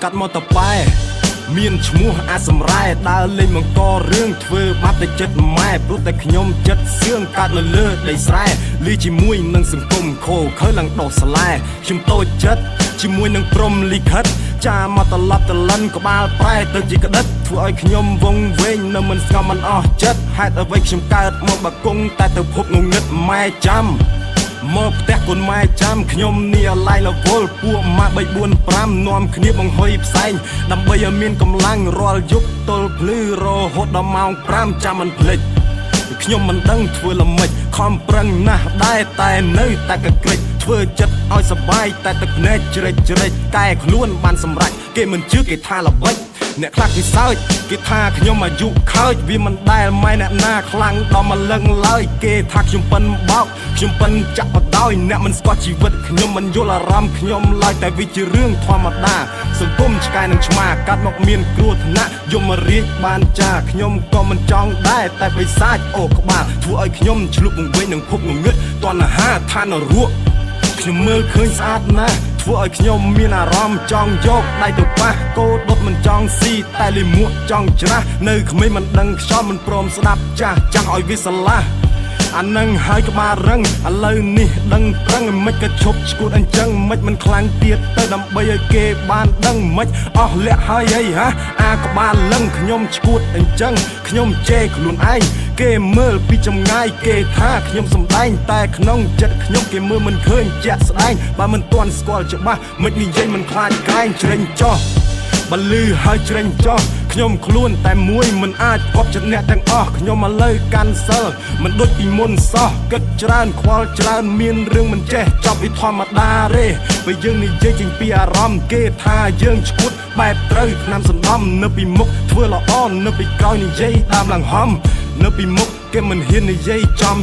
កាត់មកតប៉ែមានឈ្មោះអាសម្រែដើរលេងបង្ករឿងធ្វើបាត់តែចិត្តម៉ែព្រោះតែខ្ញុំចិត្តសឿងកាត់នៅលើដីស្រែលីជាមួយនឹងសង្គមខូខើឡើងដោះស្លែខ្ញុំតូចចិត្តជាមួយនឹងព្រំលិខិតចាមកត្រឡប់ត្រឡិនក្បាលប្រែទៅជាក្តិតធ្វើឲ្យខ្ញុំវងវែងនៅមិនស្ងប់មិនអស់ចិត្តហេតុអ្វីខ្ញុំកើតមកបកុងតែទៅភពងងឹតម៉ែចាំមកផ្ទះកូនម៉ែចាំខ្ញុំនេះអាឡៃលវលពួកម៉ា3 4 5នាំគ្នាបង្ហុយផ្សែងដើម្បីឲ្យមានកម្លាំងរាល់យប់ទល់ភ្លឺរហូតដល់ម៉ោង5ចាំមិនភ្លេចខ្ញុំមិនដឹងធ្វើល្មិចខំប្រឹងណាស់ដែរតែនៅតែកក្រិចធ្វើចិត្តឲ្យសបាយតែទឹកភ្នែកជ្រេចជ្រេចកែខ្លួនបានសម្រេចគេមិនជឿគេថាល្បិចអ្នកខ្លះគេសើចគេថាខ្ញុំអាយុខើចវាមិនដែលម៉ែអ្នកណាខ្លាំងដល់មកលឹងឡើយគេថាខ្ញុំប៉ិនបោកខ្ញុំប៉ិនចាក់បដោយអ្នកមិនស្គាល់ជីវិតខ្ញុំមិនយល់អារម្មណ៍ខ្ញុំឡើយតែវាជារឿងធម្មតាសង្គមឆ្កែនឹងឆ្មាកាត់មកមានគ្រោះថ្នាក់យមរាជបានចាខ្ញុំក៏មិនចង់ដែរតែបិសាចអូក្បាលធ្វើឲ្យខ្ញុំឆ្លុបវង្វេងនឹងភពងងឹតតណ្ហាឋានរੂខ្ញុំមើលឃើញស្អាតណាស់ធ្វើឲ្យខ្ញុំមានអារម្មណ៍ចង់យកដៃទៅប៉ះកោដុតមិនចង់ស៊ីតែលិមួកចង់ច្រាស់នៅក្មេងមិនដឹងខ្យល់មិនព្រមស្ដាប់ចាស់ចាស់ឲ្យវាស្រឡះអានឹងហើយក្បាលរឹងឥឡូវនេះដឹងប្រឹងមិនក៏ឈប់ឈួតអញ្ចឹងមិនខ្លាំងទៀតទៅដើម្បីឲ្យគេបានដឹងមិនអស់លាក់ហើយអីហាអាក្បាលលឹងខ្ញុំឈួតអញ្ចឹងខ្ញុំជេរខ្លួនឯងគេមើលពីចម្ងាយគេថាខ្ញុំសំដែងតែក្នុងចិត្តខ្ញុំគេមើលមិនឃើញជាក់ស្ដែងបើមិនទាន់ស្គាល់ច្បាស់មិននិយាយមិនខ្លាចក្រែងជ្រេញចោះបលឺហើយជ្រេញចោះខ្ញុំខ្លួនតែមួយមិនអាចគប់ចិត្តអ្នកទាំងអស់ខ្ញុំឥឡូវកាន់សិលមិនដូចពីមុនសោះគិតច្រើនខ្វល់ច្រើនមានរឿងមិនចេះចប់វាធម្មតាទេបើយើងនិយាយចេញពីអារម្មណ៍គេថាយើងឈួតបែបត្រូវឆ្នាំសន្តំនៅពីមុខធ្វើល្អនៅពីក្រោយនិយាយតាមឡើងហំនៅពីមុខគេមិនហ៊ាននិយាយចំ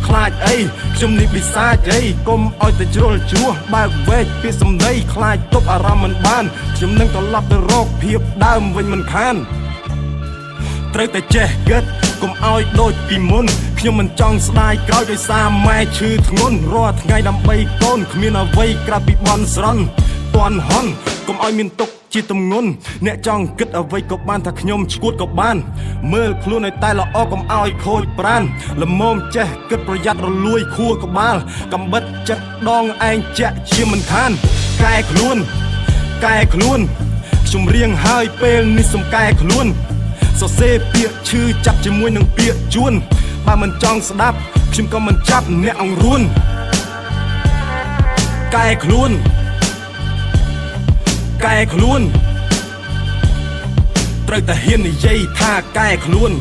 ខ្លាចអីខ្ញុំនេះបិសាចអីកុំឲ្យតែជ្រុលជ្រោះបើកវែកពីសំដីខ្លាចទប់អារម្មណ៍មិនបានខ្ញុំនឹងត្រឡប់ទៅរកភាពដើមវិញមិនខានត្រូវតែចេះគិតកុំឲ្យដូចពីមុនខ្ញុំមិនចង់ស្ដាយក្រោយដោយសារម៉ែឈឺធ្ងន់រាល់ថ្ងៃដើម្បីកូនគ្មានអ្វីក្រៅពីបន់ស្រន់ទាន់ហន់កុំឲ្យមានទុកជាទម្ងន់អ្នកចង់គិតអ្វីក៏បានថាខ្ញុំឈួតក៏បានមើលខ្លួនឲ្យតែល្អកុំឲ្យខូចប្រានល្មមចេះគិតប្រយ័ត្នរលួយខួរក្បាលកំបិតចិត្តដងឯងជាក់ជាមិនខានកែខ្លួនខ្ញុំរៀងហើយពេលនេះសំកែខ្លួនសរសេរពាក្យឈឺចាប់ជាមួយនឹងពាក្យជួនបើមិនចង់ស្ដាប់ខ្ញុំក៏មិនចាប់អ្នកអង្រួនកែខ្លួនត្រូវតែហ៊ាននិយាយថាកែខ្លួន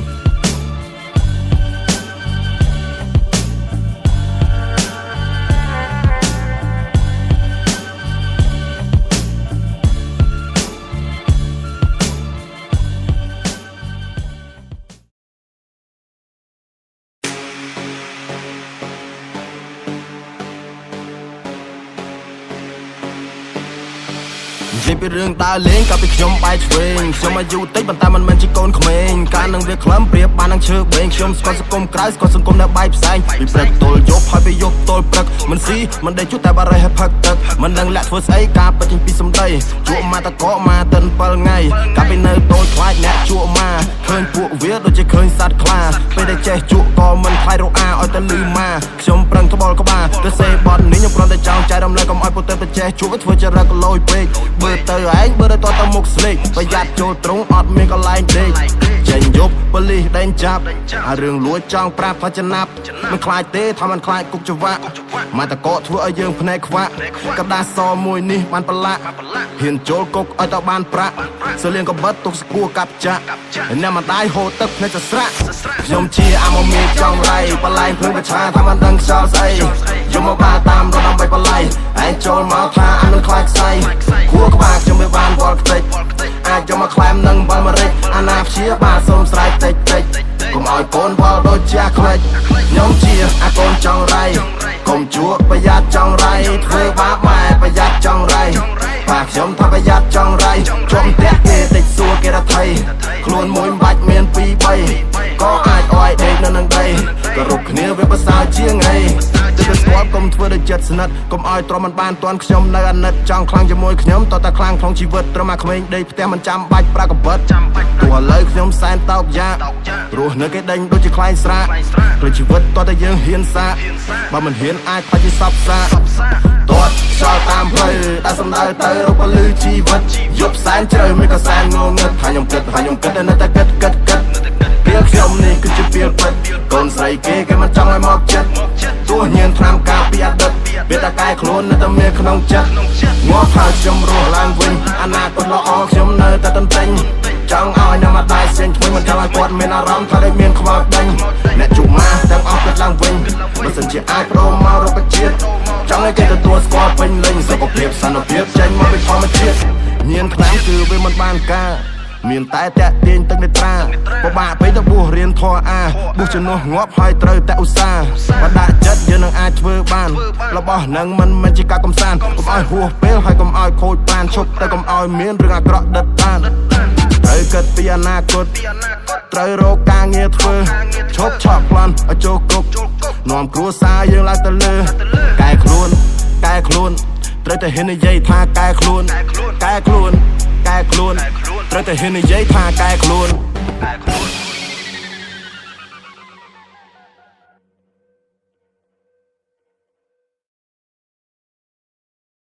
និយាយពីរឿងដើរលេងក៏ពីខ្ញុំបែកឆ្វេងខ្ញុំអាយុតិចប៉ុន្តែមិនមែនជាកូនក្មេងការនឹងវាក្លំប្រៀបបាននឹងឈើបេងខ្ញុំស្គាល់សង្គមក្រៅស្គាល់សង្គមនៅបែកផ្សែងពីព្រឹកទល់យប់ហើយពីយប់ទល់ព្រឹកមិនស៊ីមិនដេកជុះតែបារេះហើយផឹកទឹកមិនដឹងលាក់ធ្វើស្អីការពេចចេញពីសម្ដីជក់មកតកមកតិន7ថ្ងៃកាលពីនៅតូចខ្លាចអ្នកជក់មកឃើញពួកវាដូចជាឃើញសត្វខ្លាពេលដែលចេះជក់ក៏មិនខ្លាចរអាឲ្យតែលឺមកខ្ញុំប្រឹងត្បល់ក្បាលទៅសេបត់នេះខ្ញុំប្រន់តែចង់ចែករំលែកកុំឲ្យពួកទៅចេះជក់ធ្វើចរិតលយពេកបើទៅឯងបើទៅតមុខស្លេកប្រយ័ត្នចូលត្រង់អត់មានកន្លែងដេកចេញយប់ប៉ូលីសដេញចាប់អារឿងលួចចង់ប្រាប់ថាចំណាប់មិនខ្លាចទេថាមិនខ្លាចគុកច្រវាក់មកតកកធ្វើឲ្យយើងភ្នែកខ្វាក់កដាសមួយនេះបានប្រឡាក់ហ៊ានចូលគុកឲ្យតបានប្រាក់សលៀងកបិតទុកស្គួរកាប់ចាក់អ្នកមិនដាយហូរទឹកភ្នែកសស្រាក់ខ្ញុំជាអាមមីចង់រៃបលែងភ្លើងប្រឆាថាមិនដឹងខ្យល់ស្អីយំមកបាតាមរំដើម្បីបលែងឯងចូលមកថាអានឹងខ្លាចស្អីគួរក្បាលខ្ញុំមិនបានវល់ខ្ទេចអាចយកមកខ្លែមនឹងបាល់មរិចអាណាព្យាបាលសូមស្រែកតិចកុំឲ្យកូនវល់ដូចជាខ្លេចខ្ញុំជាអាកូនចង់រៃកុំជួប្រយ័ត្នចង់រៃធ្វើបាបម៉ែប្រយ័ត្នចង់រៃប៉ាខ្ញុំថាប្រយ័ត្នចង់រៃជុំផ្ទះគេតិចសួរគេថាថៃខ្លួនមួយមិនបាច់មាន2 3ក៏អាចអោយដេកនៅនឹងដីក៏រុកគ្នាវាប្រសើរជាងអីទៅស្គាល់កុំធ្វើដូចចិត្ត និទ្ធកុំឲ្យទ្រាំមិនបានទាន់ខ្ញុំនៅអាណិតចង់ខ្លាំងជាមួយខ្ញុំតតែខ្លាំងក្នុងជីវិតត្រឹមអាក្មេងដេកផ្ទះមិនចាំបាច់ប្រាកបិតទោះឥឡូវខ្ញុំសែនតោកយ៉ារស់នៅគេដេញដូចជាខ្លែងស្រាព្រោះជីវិតតតែយើងហ៊ានសាបើមិនហ៊ានអាចខ្លាចជាសពសាតតឆ្លងតាមផ្លូវដែលសំដៅទៅរកពលឺជីវិតយប់សែនជ្រៅមិនក៏សែនងងឹតហើយខ្ញុំគិតនៅតែគិតពេលខ្ញុំនេះគឺជាពេលពិតកូនស្រីគេមិនចង់ឲ្យមកចិត្តទោះញៀនថ្នាំការពីអតីតវាតែកាយខ្លួននៅតែមានក្នុងចិត្តងាប់ហើយខ្ញុំរស់ឡើងវិញអនាគតល្អខ្ញុំនៅតែតន្ទិញចង់ឲ្យអ្នកមកដែរសេងជួយមិនចង់ឲ្យគាត់មានអារម្មណ៍ថាដូចមានខ្មោចដេញអ្នកជុំមកទាំងអស់គិតឡើងវិញបើសិនជាអាចប្រមមករុក្ខជាតិចង់ឲ្យគេទទួលស្គាល់ពេញលេញសុខភាពសន្តិភាពចេញមកពីធម្មជាតិញៀនថ្នាំគឺវាមិនបានការមានតែតាក់ទាញទឹកនេត្រាពិបាកពេកទៅបួសរៀនធរអាបួសជំនួសងាប់ហើយត្រូវតែឧស្សាហ៍បើដាក់ចិត្តយើងនឹងអាចធ្វើបានរបស់នឹងមិនមែនជាការកំសាន្តកុំឲ្យហួសពេលហើយកុំឲ្យខូចបានឈប់តែកុំឲ្យមានរឿងអាក្រក់ដិតបានត្រូវគិតពីអនាគតត្រូវរកការងារធ្វើឈប់ឆក់ប្លន់ឲ្យចូលគុកនាំគ្រួសារយើងឡើងទៅលើកែខ្លួនត្រូវតែហ៊ាននិយាយថាកែខ្លួនត្រូវតែហ៊ាននិយាយថាកែខ្លួន